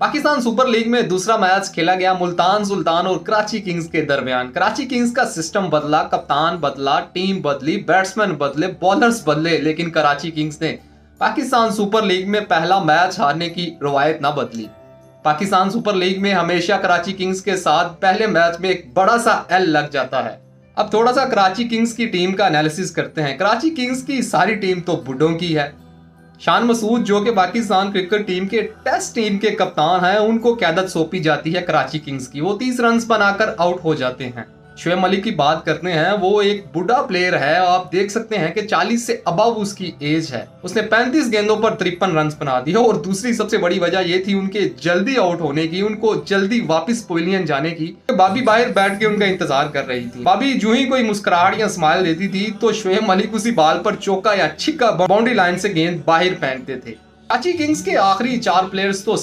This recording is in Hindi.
पाकिस्तान सुपर लीग में दूसरा मैच खेला गया मुल्तान सुल्तान और कराची किंग्स के दरमियान। कराची किंग्स का सिस्टम बदला, कप्तान बदला, टीम बदली, बैट्समैन बदले, बॉलर्स बदले, लेकिन कराची किंग्स ने पाकिस्तान सुपर लीग में पहला मैच हारने की रवायत ना बदली। पाकिस्तान सुपर लीग में हमेशा कराची किंग्स के साथ पहले मैच में एक बड़ा सा एल लग जाता है। अब थोड़ा सा कराची किंग्स की टीम का एनालिसिस करते हैं। कराची किंग्स की सारी टीम तो बुड्ढों की है। शान मसूद जो कि पाकिस्तान क्रिकेट टीम के टेस्ट टीम के कप्तान हैं, उनको क़यादत सौंपी जाती है कराची किंग्स की। वो 30 रन बनाकर आउट हो जाते हैं। शोएब मलिक की बात करते हैं, वो एक बूढ़ा प्लेयर है। आप देख सकते हैं कि 40 से अबव उसकी एज है। उसने 35 गेंदों पर 53 रन बना दिए और दूसरी सबसे बड़ी वजह ये थी उनके जल्दी आउट होने की, उनको जल्दी वापस पवेलियन जाने की। बाबी बाहर बैठ के उनका इंतजार कर रही थी। बाबी जो ही कोई मुस्कुराहट या स्माइल देती थी तो शोएब मलिक उसी बाल पर चौका या छिक्का बाउंड्री लाइन से गेंद बाहर फेंकते थे। कराची किंग्स के आखिरी 4 प्लेयर्स तो